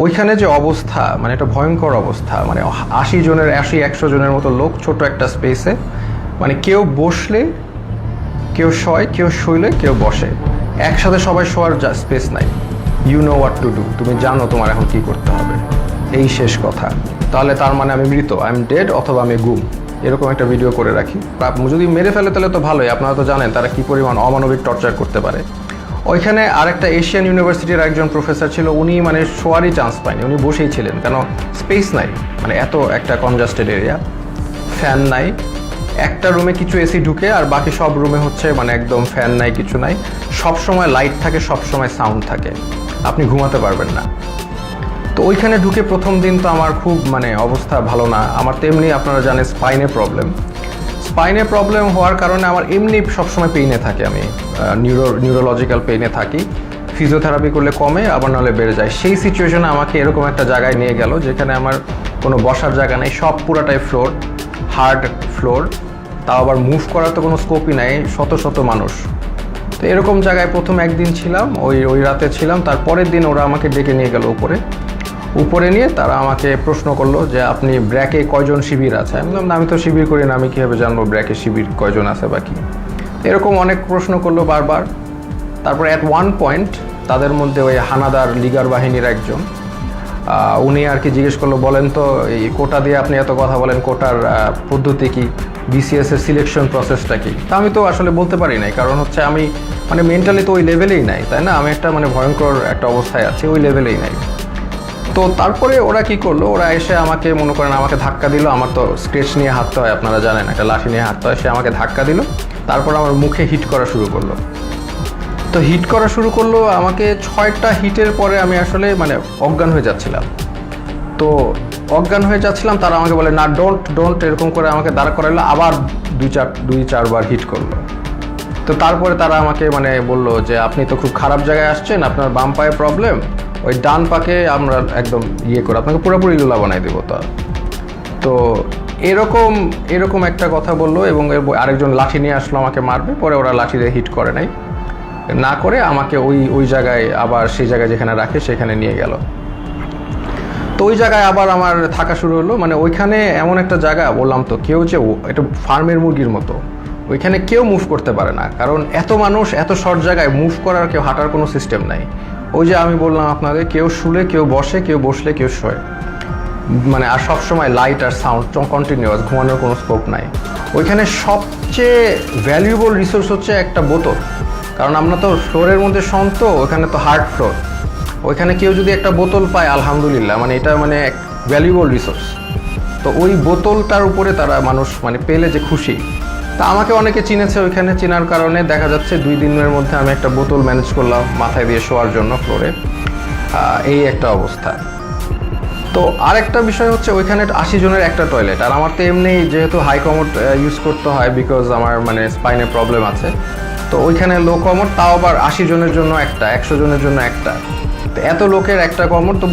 ওইখানে যে অবস্থা, মানে একটা ভয়ঙ্কর অবস্থা, মানে 80 100 জনের মতো লোক ছোট একটা স্পেসে, মানে কেউ বসলে কেউ শয়, কেউ শুইলে কেউ বসে, একসাথে সবাই শোয়ার স্পেস নাই। You know what to do, তুমি জানো তোমার এখন কি করতে হবে, এই শেষ কথা। তাহলে তার মানে আমি মৃত, আই এম ডেড, অথবা আমি গুম, এরকম একটা ভিডিও করে রাখি। যদি মেরে ফেলে তাহলে তো ভালোই, আপনারা তো জানেন তারা কী পরিমাণ অমানবিক টর্চার করতে পারে। ওইখানে আরেকটা এশিয়ান ইউনিভার্সিটির একজন প্রফেসর ছিল, উনি মানে শোয়ারই চান্স পায়নি, উনি বসেই ছিলেন, কেন স্পেস নাই, মানে এত একটা কনজাস্টেড এরিয়া, ফ্যান নাই, একটা রুমে কিছু এসি ঢুকে আর বাকি সব রুমে হচ্ছে মানে একদম ফ্যান নাই, কিছু নাই, সব সময় লাইট থাকে, সব সময় সাউন্ড থাকে, আপনি ঘুমাতে পারবেন না। তো ওইখানে ঢুকে প্রথম দিন তো আমার খুব মানে অবস্থা ভালো না। আমার তেমনি আপনারা জানেন স্পাইনে প্রবলেম হওয়ার কারণে আমার এমনি সবসময় পেইনে থাকে, আমি নিউরোলজিক্যাল পেইনে থাকি। ফিজিওথেরাপি করলে কমে, আবার নাহলে বেড়ে যায়। সেই সিচুয়েশনে আমাকে এরকম একটা জায়গায় নিয়ে গেল যেখানে আমার কোনো বসার জায়গা নেই, সব পুরাটাই ফ্লোর, হার্ড ফ্লোর, তাও আবার মুভ করার তো কোনো স্কোপই নাই, শত শত মানুষ। তো এরকম জায়গায় প্রথম একদিন ছিলাম, ওই রাতে ছিলাম। তারপরের দিন ওরা আমাকে ডেকে নিয়ে গেল উপরে নিয়ে তারা আমাকে প্রশ্ন করলো যে আপনি ব্র্যাকে কয়জন শিবির আছে। আমি বললাম আমি তো শিবির করি না, আমি কীভাবে জানবো ব্র্যাকে শিবির কয়জন আছে বা কি। এরকম অনেক প্রশ্ন করলো বারবার। তারপর অ্যাট ওয়ান পয়েন্ট তাদের মধ্যে ওই হানাদার লিগার বাহিনীর একজন, উনি আর কি জিজ্ঞেস করলো, বলেন তো এই কোটা দিয়ে আপনি এত কথা বলেন, কোটার পদ্ধতি কি, বিসিএস এর সিলেকশন প্রসেসটা কি। তা আমি তো আসলে বলতে পারি নাই, কারণ হচ্ছে আমি মানে মেন্টালি তো ওই লেভেলেই নাই, তাই না, আমি একটা মানে ভয়ঙ্কর একটা অবস্থায় আছি, ওই লেভেলেই নাই। তো তারপরে ওরা কি করলো, ওরা এসে আমাকে মনে করেন আমাকে ধাক্কা দিল। আমার তো স্কেচ নিয়ে হাঁটতে হয়, আপনারা জানেন, একটা লাঠি নিয়ে হাঁটতে হয়। সে আমাকে ধাক্কা দিল, তারপর আমার মুখে হিট করা শুরু করলো। তো হিট করা শুরু করলো আমাকে, 6টা হিটের পরে আমি আসলে মানে অজ্ঞান হয়ে যাচ্ছিলাম। তো অজ্ঞান হয়ে যাচ্ছিলাম, তারা আমাকে বলে না ডোন্ট এরকম করে আমাকে দাঁড় করাইলো, আবার 2-4 বার হিট করলো। তো তারপরে তারা আমাকে মানে বললো যে আপনি তো খুব খারাপ জায়গায় আসছেন, আপনার বাম পায়ে প্রবলেম, ওই ডান পাকে আমরা একদম করে আপনাকে পুরোপুরি লুলা বানাই দেবো। তো এরকম একটা কথা বললো, এবং আরেকজন লাঠি নিয়ে আসলো আমাকে মারবে। পরে ওরা লাঠি দিয়ে হিট করে নাই, না করে আমাকে ওই জায়গায় আবার সেই জায়গায় যেখানে রাখে সেখানে নিয়ে গেল। তো ওই জায়গায় আবার আমার থাকা শুরু হলো। মানে ওইখানে এমন একটা জায়গা, বললাম তো, কেউ যে এটা ফার্মের মুরগির মতো, ওইখানে কেউ মুভ করতে পারে না, কারণ এত মানুষ, এত শর্ট জায়গায় মুভ করার, কেউ হাঁটার কোনো সিস্টেম নাই। ওই যে আমি বললাম আপনাদের, কেউ শুলে কেউ বসে, কেউ বসলে কেউ শোয়, মানে আর সবসময় লাইট আর সাউন্ড কন্টিনিউয়াস, ঘুমানোর কোনো স্কোপ নাই। ওইখানে সবচেয়ে ভ্যালুয়েবল রিসোর্স হচ্ছে একটা বোতল, কারণ আমরা তো ফ্লোরের মধ্যে শোন, তো ওখানে তো হার্ড ফ্লোর, ওইখানে কেউ যদি একটা বোতল পায় আলহামদুলিল্লাহ, মানে এটা মানে ভ্যালুয়েবল রিসোর্স। তো ওই বোতলটার উপরে তারা মানুষ মানে পেলে যে খুশি। তা আমাকে অনেকে চিনেছে, ওইখানে চেনার কারণে দেখা যাচ্ছে 2 দিনের মধ্যে আমি একটা বোতল ম্যানেজ করলাম মাথায় দিয়ে শোয়ার জন্য ফ্লোরে, এই একটা অবস্থা। তো আরেকটা বিষয় হচ্ছে ওইখানে 80 জনের একটা টয়লেট, আর আমার তো এমনি যেহেতু হাই কমোড ইউজ করতে হয়, বিকজ আমার মানে স্পাইনে প্রবলেম আছে। তো ওইখানে লো কমোড, তাও আবার 80 জনের জন্য একটা, 100 জনের জন্য একটা। তো এত লোকের একটা কমোড তো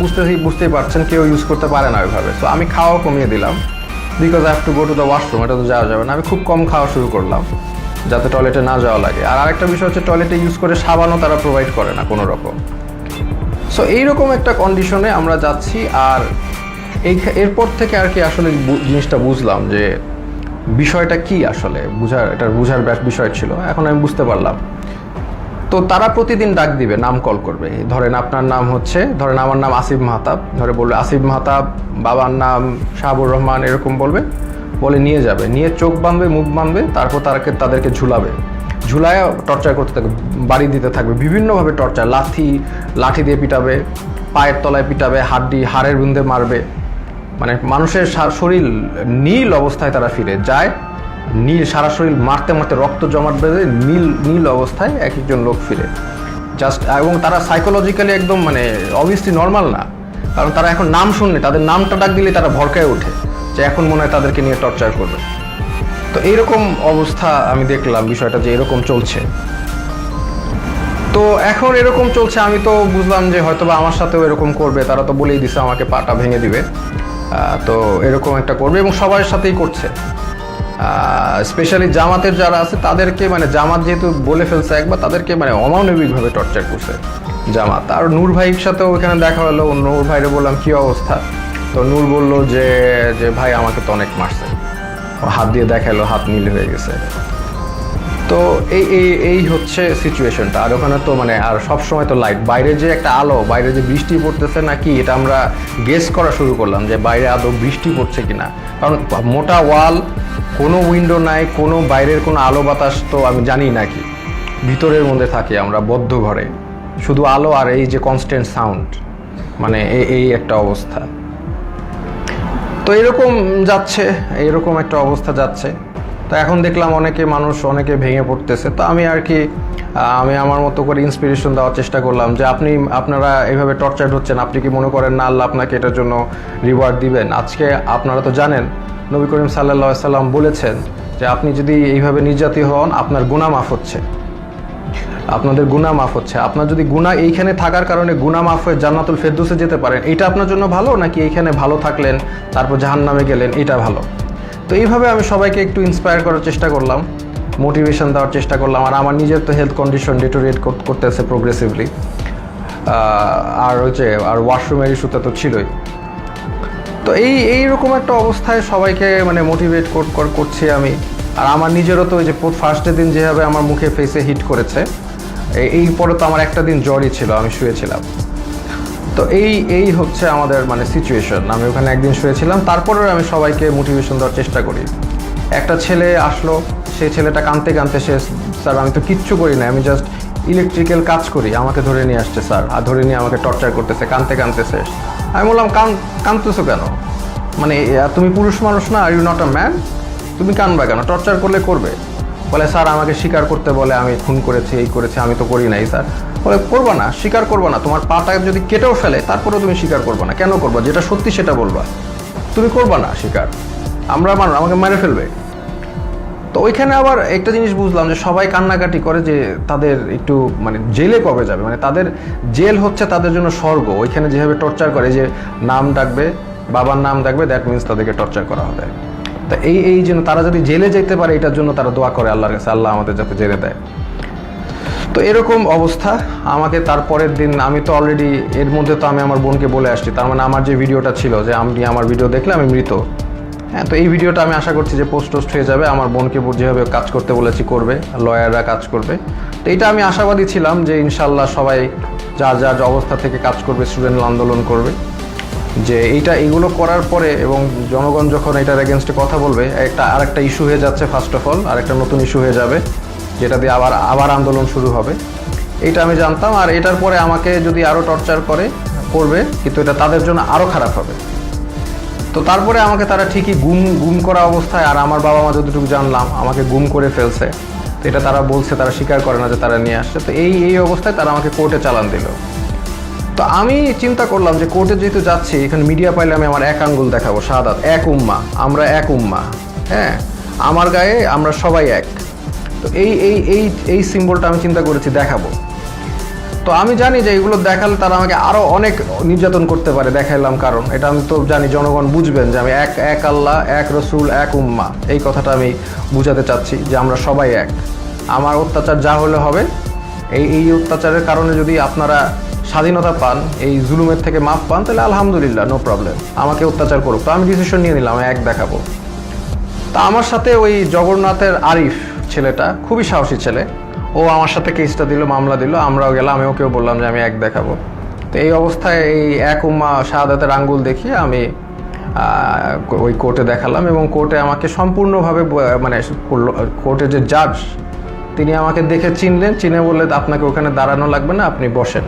বুঝতেই পারছেন কেউ ইউজ করতে পারে না ওইভাবে। তো আমি খাওয়া কমিয়ে দিলাম, because I have to go to the washroom, এটা তো যাওয়া যাবে না। আমি খুব কম খাওয়া শুরু করলাম যাতে টয়লেটে না যাওয়া লাগে। আর আরেকটা বিষয় হচ্ছে টয়লেটে ইউজ করে সাবানও তারা প্রোভাইড করে না কোনো রকম। সো এইরকম একটা কন্ডিশনে আমরা যাচ্ছি। আর এরপর থেকে আর কি আসলে জিনিসটা বুঝলাম যে বিষয়টা কি আসলে, বুঝার বিষয় ছিল, এখন আমি বুঝতে পারলাম। তো তারা প্রতিদিন ডাক দিবে, নাম কল করবে, ধরেন আপনার নাম হচ্ছে, ধরেন আমার নাম আসিফ মাহতাব, ধরে বলবে আসিফ মাহতাব, বাবার নাম শাহাবুর রহমান, এরকম বলে নিয়ে যাবে, নিয়ে চোখ বাঁধবে, মুখ বাঁধবে, তারপর তাদেরকে ঝুলায় টর্চার করতে থাকবে, বাড়ি দিতে থাকবে, বিভিন্নভাবে টর্চার, লাঠি দিয়ে পিটাবে, পায়ের তলায় পিটাবে, হাড়ের বিন্দে মারবে। মানে মানুষের শরীর নীল অবস্থায় তারা ফিরে যায়, সারা শরীর মারতে মারতে রক্ত জমাট বেঁধে নীল অবস্থায় এক একজন লোক ফিরে জাস্ট। এবং তারা সাইকোলজিক্যালি একদম মানে অবভিয়াসলি নর্মাল না, কারণ তারা এখন নাম শুনলে, তাদের নামটা ডাক দিলে তারা ভরকায় ওঠে যে এখন মনে হয় তাদেরকে নিয়ে টর্চার করবে। তো এইরকম অবস্থা আমি দেখলাম বিষয়টা, যে এরকম চলছে। তো এখন এরকম চলছে, আমি তো বুঝলাম যে হয়তোবা আমার সাথেও এরকম করবে, তারা তো বলেই দিছে আমাকে পাটা ভেঙে দিবে। তো এরকম একটা করবে, এবং সবার সাথেই করছে। স্পেশালি জামাতের যারা আছে তাদেরকে, মানে জামাত যেহেতু বলে ফেলছে একবার, তাদেরকে মানে অমানবিকভাবে টর্চার করছে। জামাত। আর নূর ভাইয়ের সাথেও ওইখানে দেখা হলো, নূর ভাইরে বললাম কী অবস্থা, তো নূর বললো যে যে ভাই আমাকে তো অনেক মারছে, হাত দিয়ে দেখালো, হাত নীল হয়ে গেছে। তো এই এই এই হচ্ছে সিচুয়েশনটা। আর ওখানে তো মানে আর সবসময় তো লাইট, বাইরে যে একটা আলো, বাইরে যে বৃষ্টি পড়তেছে নাকি এটা আমরা গেস করা শুরু করলাম যে বাইরে আদৌ বৃষ্টি পড়ছে কিনা, কারণ মোটা ওয়াল, কোনো উইন্ডো নাই, কোনো বাইরের কোনো আলো বাতাস তো আমি জানি নাকি, ভিতরের মধ্যে থাকি আমরা বদ্ধ ঘরে, শুধু আলো আর এই যে কনস্ট্যান্ট সাউন্ড, মানে এই একটা অবস্থা। তো এরকম যাচ্ছে, এরকম একটা অবস্থা যাচ্ছে। তো এখন দেখলাম অনেকে ভেঙে পড়তেছে। তো আমি আর কি আমি আমার মতো করে ইন্সপিরেশন দেওয়ার চেষ্টা করলাম যে আপনারা এইভাবে টর্চার্ড হচ্ছেন, আপনি কি মনে করেন না আল্লাহ আপনাকে এটার জন্য রিওয়ার্ড দিবেন? আজকে আপনারা তো জানেন নবী করিম সাল্লাল্লাহু আলাইহি সাল্লাম বলেছেন যে আপনি যদি এইভাবে নির্যাতিত হন আপনার গুনাহ মাফ হচ্ছে, আপনাদের গুনাহ মাফ হচ্ছে। আপনার যদি গুনাহ এইখানে থাকার কারণে গুনাহ মাফ হয়ে জান্নাতুল ফেরদৌসে যেতে পারেন, এটা আপনার জন্য ভালো, নাকি এইখানে ভালো থাকলেন তারপর জাহান্নামে গেলেন, এটা ভালো? তো এইভাবে আমি সবাইকে একটু ইন্সপায়ার করার চেষ্টা করলাম, মোটিভেশন দেওয়ার চেষ্টা করলাম। আর আমার নিজের তো হেলথ কন্ডিশন ডিটোরিয়েট করতেছে প্রোগ্রেসিভলি, আর ওয়াশরুমের ইস্যুতে তো ছিলই। তো এইরকম একটা অবস্থায় সবাইকে মানে মোটিভেট করছি আমি। আর আমার নিজেরও তো ওই যে ফার্স্টের দিন যেভাবে আমার মুখে ফেসে হিট করেছে, এই পরে তো আমার একটা দিন জ্বরই ছিল, আমি শুয়েছিলাম। তো এই হচ্ছে আমাদের মানে সিচুয়েশন। আমি ওখানে একদিন শুয়েছিলাম, তারপরেও আমি সবাইকে মোটিভেশন দেওয়ার চেষ্টা করি। একটা ছেলে আসলো, সেই ছেলেটা কাঁদতে কাঁদতে, স্যার আমি তো কিচ্ছু করি না, আমি জাস্ট ইলেকট্রিক্যাল কাজ করি, আমাকে ধরে নিয়ে আসছে স্যার, আর ধরে নিয়ে আমাকে টর্চার করতেছে, কাঁদতে কাঁদতে শেষ। আমি বললাম কাঁদতেছো কেন, মানে তুমি পুরুষ মানুষ না, are you not a man, তুমি কাঁদবা কেন, টর্চার করলে করবে। বলে স্যার আমাকে স্বীকার করতে বলে, আমি খুন করেছি, এই করেছি, আমি তো করি নাই স্যার। বলে করবা না, স্বীকার করবা না, তোমার পাটা যদি কেটেও ফেলে তারপরেও তুমি স্বীকার করবা না, কেন করবা? যেটা সত্যি সেটা বলবা, তুমি করবা না স্বীকার, আমাকে মেরে ফেলবে। তো ওইখানে আবার একটা জিনিস বুঝলাম যে সবাই কান্নাকাটি করে যে তাদের একটু মানে জেলে কবে যাবে, মানে তাদের জেল হচ্ছে তাদের জন্য স্বর্গ। ওইখানে যেভাবে টর্চার করে, যে নাম ডাকবে, বাবার নাম ডাকবে, দ্যাট মিনস তাদেরকে টর্চার করা হবে। তা এই জন্য তারা যদি জেলে যেতে পারে, এটার জন্য তারা দোয়া করে আল্লাহর কাছে, আল্লাহ আমাদের যাতে জেলে দেয়। তো এরকম অবস্থা। আমাকে তারপরের দিন, আমি তো অলরেডি এর মধ্যে তো আমি আমার বোনকে বলে আসছি, তার মানে আমার যে ভিডিওটা ছিল যে আমি আমার ভিডিও দেখলে আমি মৃত, হ্যাঁ, তো এই ভিডিওটা আমি আশা করছি যে পোস্ট হয়ে যাবে। আমার বোনকে যেভাবে কাজ করতে বলেছি করবে, লয়াররা কাজ করবে। তো এটা আমি আশাবাদী ছিলাম যে ইনশাল্লাহ সবাই যার অবস্থা থেকে কাজ করবে, স্টুডেন্ট আন্দোলন করবে, যে এইগুলো করার পরে এবং জনগণ যখন এটার এগেনস্টে কথা বলবে, আরেকটা ইস্যু হয়ে যাচ্ছে, ফার্স্ট অফ অল আরেকটা নতুন ইস্যু হয়ে যাবে, যেটা দিয়ে আবার আন্দোলন শুরু হবে। এটা আমি জানতাম। আর এটার পরে আমাকে যদি আরও টর্চার করবে, কিন্তু এটা তাদের জন্য আরও খারাপ হবে। তো তারপরে আমাকে তারা ঠিকই গুম করা অবস্থায়, আর আমার বাবা মা যতটুকু জানলাম আমাকে গুম করে ফেলছে। তো এটা তারা বলছে, তারা স্বীকার করে না যে তারা নিয়ে আসছে। তো এই অবস্থায় তারা আমাকে কোর্টে চালান দিল। তো আমি চিন্তা করলাম যে কোর্টে যেহেতু যাচ্ছি, এখানে মিডিয়া পাইলে আমি আমার এক আঙ্গুল দেখাবো, শাহাদাত, এক উম্মা, আমরা এক উম্মা, হ্যাঁ, আমার গায়ে আমরা সবাই এক। তো এই সিম্বলটা আমি চিন্তা করেছি দেখাবো। তো আমি জানি যে এগুলো দেখালে তারা আমাকে আরও অনেক নির্যাতন করতে পারে, দেখাইলাম, কারণ এটা আমি তো জানি জনগণ বুঝবেন যে আমি এক আল্লাহ, এক রসুল, এক উম্মা, এই কথাটা আমি বুঝাতে চাচ্ছি যে আমরা সবাই এক। আমার অত্যাচার যা হলে হবে, এই অত্যাচারের কারণে যদি আপনারা স্বাধীনতা পান, এই জুলুমের থেকে মাফ পান, তাহলে আলহামদুলিল্লাহ, নো প্রবলেম, আমাকে অত্যাচার করুক। তো আমি ডিসিশন নিয়ে নিলাম, এক দেখাবো। তা আমার সাথে ওই জগন্নাথের আরিফ ছেলেটা, খুবই সাহসী ছেলে, ও আমার সাথে কেসটা দিল, মামলা দিল, আমরাও গেলাম, আমি ওকেও বললাম যে আমি এক দেখাবো। তো এই অবস্থায় এই এক উম্মা শাহাদাতের আঙ্গুল দেখিয়ে আমি ওই কোর্টে দেখালাম, এবং কোর্টে আমাকে সম্পূর্ণভাবে মানে কোর্টের যে জাজ, তিনি আমাকে দেখে চিনে বললেন আপনাকে ওখানে দাঁড়ানো লাগবে না, আপনি বসেন।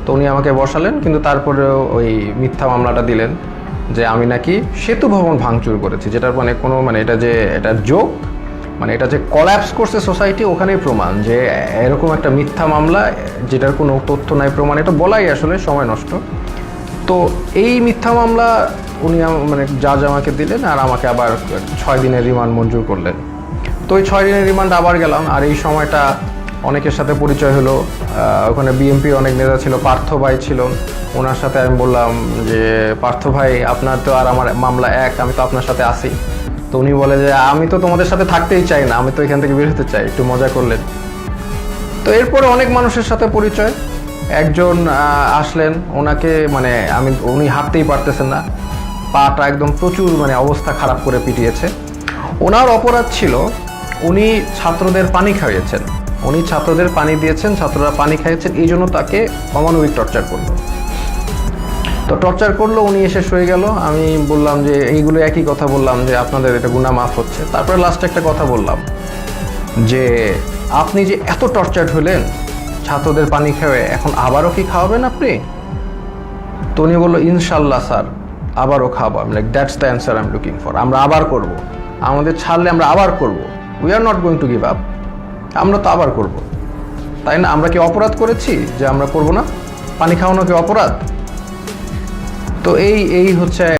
তো উনি আমাকে বসালেন, কিন্তু তারপরেও ওই মিথ্যা মামলাটা দিলেন যে আমি নাকি সেতু ভবন ভাঙচুর করেছি, যেটার মানে এটা জোক, মানে এটা যে কলাপস করছে সোসাইটি, ওখানেই প্রমাণ যে এরকম একটা মিথ্যা মামলা যেটার কোনো তথ্য নাই, প্রমাণ, এটা বলাই আসলে সময় নষ্ট। তো এই মিথ্যা মামলা উনি মানে জাজ আমাকে দিলেন, আর আমাকে আবার 6 দিনের রিমান্ড মঞ্জুর করলেন। তো ওই 6 দিনের রিমান্ড আবার গেলাম। আর এই সময়টা অনেকের সাথে পরিচয় হলো, ওখানে বিএনপির অনেক নেতা ছিল, পার্থ ভাই ছিল, ওনার সাথে আমি বললাম যে পার্থ ভাই আপনার তো আর আমার মামলা এক, আমি তো আপনার সাথে আসি। তো উনি বলে যে আমি তো তোমাদের সাথে থাকতেই চাই না, আমি তো এখান থেকে বের হতে চাই, একটু মজা করলেন। তো এরপরে অনেক মানুষের সাথে পরিচয়, একজন আসলেন, ওনাকে মানে উনি হাঁটতেই পারতেছেন না, পাটা একদম প্রচুর মানে অবস্থা খারাপ করে পিটিয়েছে। ওনার অপরাধ ছিল উনি ছাত্রদের পানি খাইয়েছেন, উনি ছাত্রদের পানি দিয়েছেন, ছাত্ররা পানি খাইয়েছেন, এই জন্য তাকে অমানবিক টর্চার করলো। তো টর্চার করলো, উনি এসে শুয়ে গেল। আমি বললাম যে এইগুলো একই কথা বললাম যে আপনাদের এটা গুনাহ মাফ হচ্ছে। তারপরে লাস্টে একটা কথা বললাম যে আপনি যে এত টর্চার হলেন ছাত্রদের পানি খাওয়ায়, এখন আবারও কি খাওয়াবেন আপনি? তো উনি বললো ইনশাল্লাহ স্যার, আবারও খাওয়াবো। আমি like that's the answer I am looking for. আমরা আবার করব, আমাদের ছাড়লে আমরা আবার করব, we are not going to give up. আমরা তো আবার করব, তাই না? আমরা কি অপরাধ করেছি যে আমরা করব না? পানি খাওয়ানো কি অপরাধ? তো এই হচ্ছে